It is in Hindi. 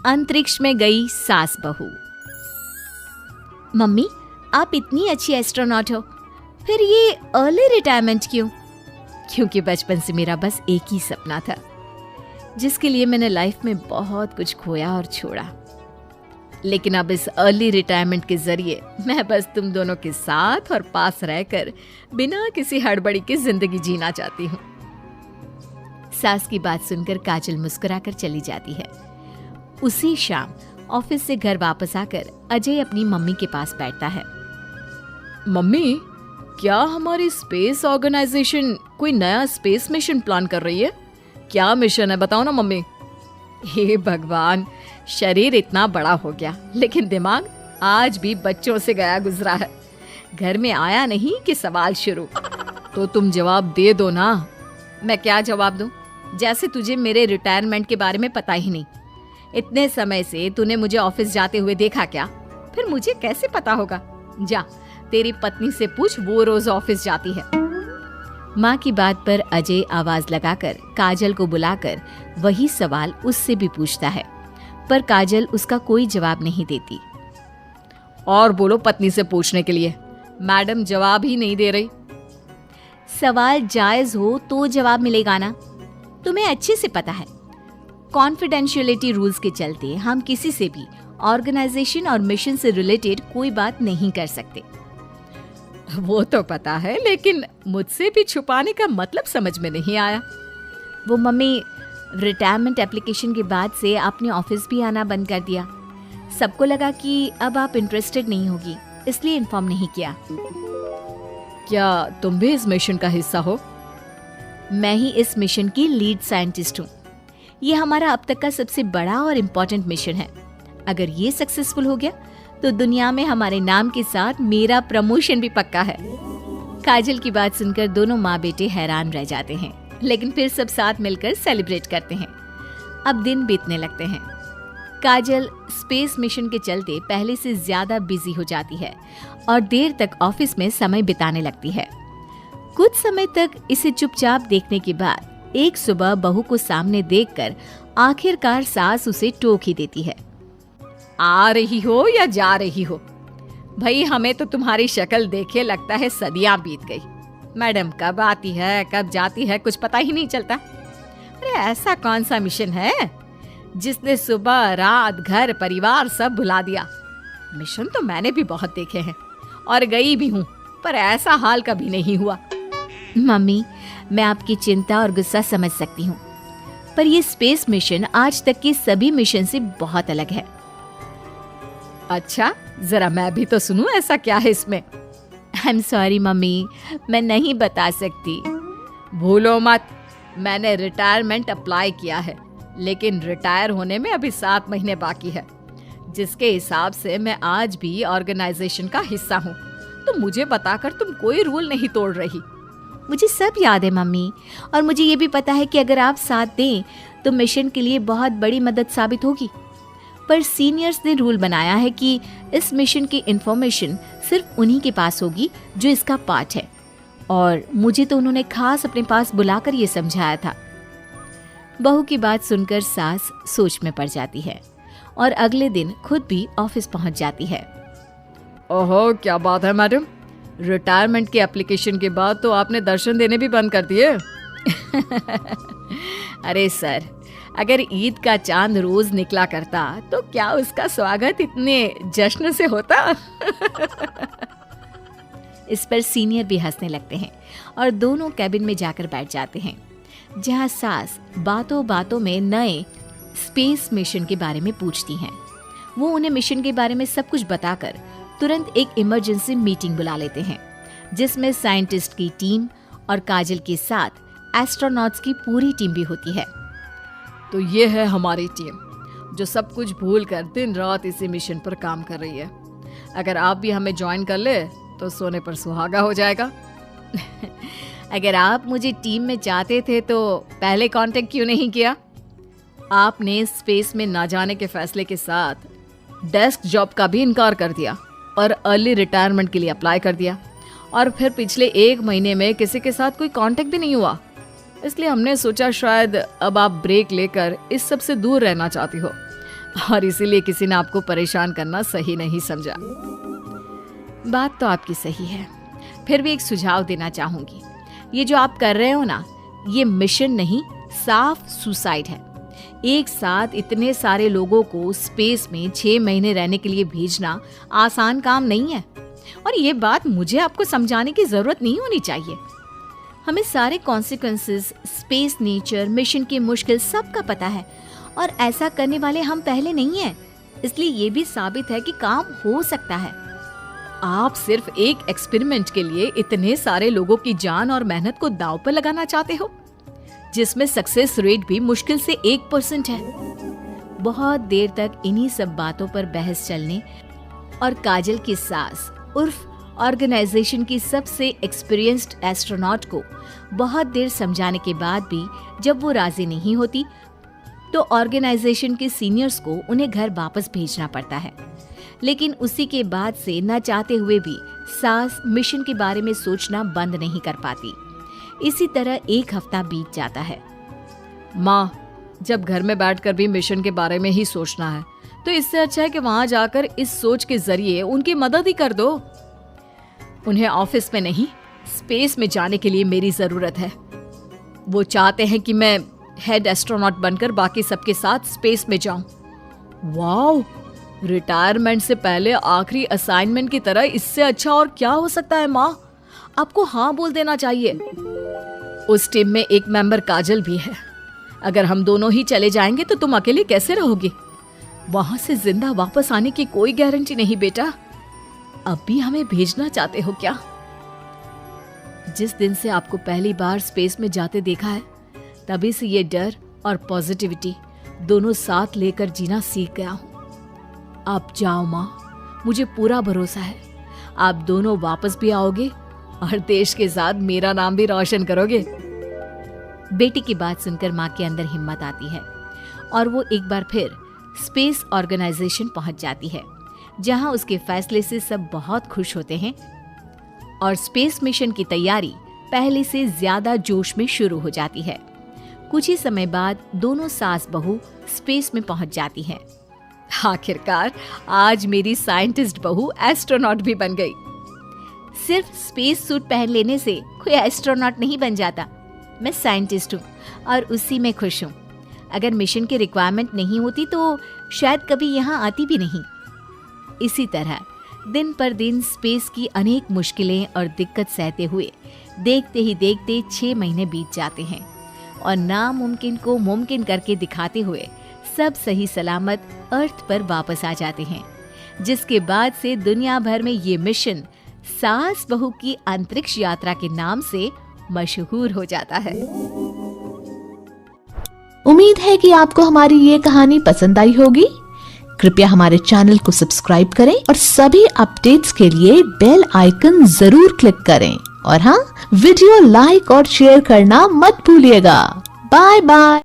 अंतरिक्ष में गई सास बहू। मम्मी, आप इतनी अच्छी एस्ट्रोनॉट हो, फिर ये अर्ली रिटायरमेंट क्यों? क्योंकि बचपन से मेरा बस एक ही सपना था, जिसके लिए मैंने लाइफ में बहुत कुछ खोया और छोड़ा। लेकिन अब इस अर्ली रिटायरमेंट के जरिए मैं बस तुम दोनों के साथ और पास रहकर बिना किसी हड़बड़ी के जिंदगी जीना चाहती हूँ। सास की बात सुनकर काजल मुस्कुराकर चली जाती है। उसी शाम ऑफिस से घर वापस आकर अजय अपनी मम्मी के पास बैठता है। मम्मी, क्या हमारी स्पेस ऑर्गेनाइजेशन कोई नया स्पेस मिशन प्लान कर रही है? क्या मिशन है, बताओ ना मम्मी। हे भगवान, शरीर इतना बड़ा हो गया लेकिन दिमाग आज भी बच्चों से गया गुजरा है। घर में आया नहीं कि सवाल शुरू। तो तुम जवाब दे दो ना। मैं क्या जवाब दूं? जैसे तुझे मेरे रिटायरमेंट के बारे में पता ही नहीं। इतने समय से तूने मुझे ऑफिस जाते हुए देखा क्या? फिर मुझे कैसे पता होगा? जा, तेरी पत्नी से पूछ, वो रोज ऑफिस जाती है। माँ की बात पर अजय आवाज लगाकर काजल को बुलाकर वही सवाल उससे भी पूछता है, पर काजल उसका कोई जवाब नहीं देती। और बोलो पत्नी से पूछने के लिए, मैडम जवाब ही नहीं दे रही। सवाल जायज हो तो जवाब मिलेगा ना, तुम्हें अच्छे से पता है। कॉन्फिडेंशियलिटी रूल्स के चलते हम किसी से भी ऑर्गेनाइजेशन और मिशन से रिलेटेड कोई बात नहीं कर सकते। वो तो पता है, लेकिन मुझसे भी छुपाने का मतलब समझ में नहीं आया। वो मम्मी, रिटायरमेंट एप्लीकेशन के बाद से आपने ऑफिस भी आना बंद कर दिया। सबको लगा कि अब आप इंटरेस्टेड नहीं होगी, इसलिए इन्फॉर्म नहीं किया। क्या तुम भी इस मिशन का हिस्सा हो? मैं ही इस मिशन की लीड साइंटिस्ट हूँ। ये हमारा अब तक का सबसे बड़ा और इम्पोर्टेंट मिशन है। अगर ये सक्सेसफुल हो गया तो दुनिया में हमारे नाम के साथ मेरा प्रमोशन भी पक्का है। काजल की बात सुनकर दोनों माँ बेटे हैरान रह जाते हैं, लेकिन फिर सब साथ मिलकर सेलिब्रेट करते हैं। अब दिन बीतने लगते हैं। काजल स्पेस मिशन के चलते पहले से ज्यादा बिजी हो जाती है और देर तक ऑफिस में समय बिताने लगती है। कुछ समय तक इसे चुपचाप देखने के बाद एक सुबह बहू को सामने देखकर आखिरकार सास उसे टोक ही देती है। आ रही हो या जा रही हो? भाई, हमें तो तुम्हारी शक्ल देखे लगता है सदियां बीत गई। मैडम कब आती है कब जाती है कुछ पता ही नहीं चलता। अरे ऐसा कौन सा मिशन है जिसने सुबह रात घर परिवार सब भुला दिया? मिशन तो मैंने भी बहुत देखे हैं और गई भी हूँ, पर ऐसा हाल कभी नहीं हुआ। मम्मी, मैं आपकी चिंता और गुस्सा समझ सकती हूँ, पर ये स्पेस मिशन आज तक के सभी मिशन से बहुत अलग है। अच्छा, जरा मैं भी तो सुनूं, ऐसा क्या है इसमें? आई एम सॉरी मम्मी, मैं नहीं बता सकती। भूलो मत, मैंने रिटायरमेंट अप्लाई किया है, लेकिन रिटायर होने में अभी 7 महीने बाकी है, जिसके हिसाब से मैं आज भी ऑर्गेनाइजेशन का हिस्सा हूँ। तो मुझे बताकर तुम कोई रूल नहीं तोड़ रही। मुझे सब याद है मम्मी, और मुझे ये भी पता है कि अगर आप साथ दें तो मिशन के लिए बहुत बड़ी मदद साबित होगी। पर सीनियर्स ने रूल बनाया है कि इस मिशन की इंफॉर्मेशन सिर्फ उन्हीं के पास होगी जो इसका पार्ट है, और मुझे तो उन्होंने खास अपने पास बुलाकर ये समझाया था। बहू की बात सुनकर सास सोच में पड़ जाती है और अगले दिन खुद भी ऑफिस पहुंच जाती है। ओहो, क्या बात है मैडम, रिटायरमेंट के एप्लीकेशन के बाद तो आपने दर्शन देने भी बंद कर दिए। अरे सर, अगर ईद का चांद रोज निकला करता तो क्या उसका स्वागत इतने जश्न से होता? इस पर सीनियर भी हंसने लगते हैं और दोनों कैबिन में जाकर बैठ जाते हैं, जहां सास बातों बातों में नए स्पेस मिशन के बारे में पूछती हैं। वो उन्हें मिशन के बारे में सब कुछ बताकर तुरंत एक इमरजेंसी मीटिंग बुला लेते हैं, जिसमें साइंटिस्ट की टीम और काजल के साथ एस्ट्रोनॉट्स की पूरी टीम भी होती है। तो ये है हमारी टीम, जो सब कुछ भूल कर दिन रात इसी मिशन पर काम कर रही है। अगर आप भी हमें ज्वाइन कर ले तो सोने पर सुहागा हो जाएगा। अगर आप मुझे टीम में चाहते थे तो पहले कांटेक्ट क्यों नहीं किया? आपने स्पेस में ना जाने के फैसले के साथ डेस्क जॉब का भी इनकार कर दिया और अर्ली रिटायरमेंट के लिए अप्लाई कर दिया, और फिर पिछले 1 महीने में किसी के साथ कोई कांटेक्ट भी नहीं हुआ। इसलिए हमने सोचा शायद अब आप ब्रेक लेकर इस सब से दूर रहना चाहती हो, और इसीलिए किसी ने आपको परेशान करना सही नहीं समझा। बात तो आपकी सही है, फिर भी एक सुझाव देना चाहूंगी। ये जो आप कर रहे हो ना, ये मिशन नहीं, साफ सुसाइड है। एक साथ इतने सारे लोगों को स्पेस में 6 महीने रहने के लिए भेजना आसान काम नहीं है। और ये बात मुझे आपको समझाने की जरूरत नहीं होनी चाहिए। हमें सारे कॉन्सिक्वेंसेस, स्पेस, नेचर, मिशन की मुश्किल सबका पता है, और ऐसा करने वाले हम पहले नहीं हैं। इसलिए ये भी साबित है कि काम हो सकता है। आप सिर्फ एक एक्सपेरिमेंट के लिए इतने सारे लोगों की जान और मेहनत को दांव पर लगाना चाहते हो, जिसमें सक्सेस रेट भी मुश्किल से 1% है। बहुत देर तक इन्हीं सब बातों पर बहस चलने और काजल की सास उर्फ ऑर्गेनाइजेशन की सबसे एक्सपीरियंस्ड एस्ट्रोनॉट को बहुत देर समझाने के बाद भी जब वो राजी नहीं होती, तो ऑर्गेनाइजेशन के सीनियर्स को उन्हें घर वापस भेजना पड़ता है। लेकिन उसी के बाद से न चाहते हुए भी सास मिशन के बारे में सोचना बंद नहीं कर पाती। इसी तरह 1 हफ्ता बीत जाता है। माँ, जब घर में बैठकर भी मिशन के बारे में ही सोचना है, तो इससे अच्छा है कि वहां जाकर इस सोच के जरिए उनकी मदद ही कर दो। उन्हें ऑफिस में नहीं, स्पेस में जाने के लिए मेरी जरूरत है। वो चाहते हैं कि मैं हेड एस्ट्रोनॉट बनकर बाकी सबके साथ स्पेस में जाऊं। वाओ, रिटायरमेंट से पहले आखिरी असाइनमेंट की तरह इससे अच्छा और क्या हो सकता है माँ? आपको हाँ बोल देना चाहिए। उस टीम में एक मेंबर काजल भी है। अगर हम दोनों ही चले जाएंगे तो तुम अकेले कैसे रहोगे? वहां से जिंदा वापस आने की कोई गारंटी नहीं बेटा। अब भी हमें भेजना चाहते हो क्या? जिस दिन से आपको पहली बार स्पेस में जाते देखा है, तभी से ये डर और पॉजिटिविटी दोनों साथ लेकर जीना सीख गया हूं। आप जाओ माँ, मुझे पूरा भरोसा है आप दोनों वापस भी आओगे और देश के साथ मेरा नाम भी रोशन करोगे। बेटी की बात सुनकर माँ के अंदर हिम्मत आती है और वो एक बार फिर स्पेस ऑर्गेनाइजेशन पहुंच जाती है, जहां उसके फैसले से सब बहुत खुश होते हैं और स्पेस मिशन की तैयारी पहले से ज्यादा जोश में शुरू हो जाती है। कुछ ही समय बाद दोनों सास बहू स्पेस में पहुंच जाती हैं। आखिरकार आज मेरी साइंटिस्ट बहू एस्ट्रोनॉट भी बन गई। सिर्फ स्पेस सूट पहन लेने से कोई एस्ट्रोनॉट नहीं बन जाता। मैं साइंटिस्ट हूँ और उसी में खुश हूँ। अगर मिशन की रिक्वायरमेंट नहीं होती तो शायद कभी यहाँ आती भी नहीं। इसी तरह दिन पर दिन स्पेस की अनेक मुश्किलें और दिक्कत सहते हुए देखते ही देखते 6 महीने बीत जाते हैं और नामुमकिन को मुमकिन करके दिखाते हुए सब सही सलामत अर्थ पर वापस आ जाते हैं, जिसके बाद से दुनिया भर में ये मिशन सास बहू की अंतरिक्ष यात्रा के नाम से मशहूर हो जाता है। उम्मीद है कि आपको हमारी ये कहानी पसंद आई होगी। कृपया हमारे चैनल को सब्सक्राइब करें और सभी अपडेट्स के लिए बेल आइकन जरूर क्लिक करें। और हाँ, वीडियो लाइक और शेयर करना मत भूलिएगा। Bye bye.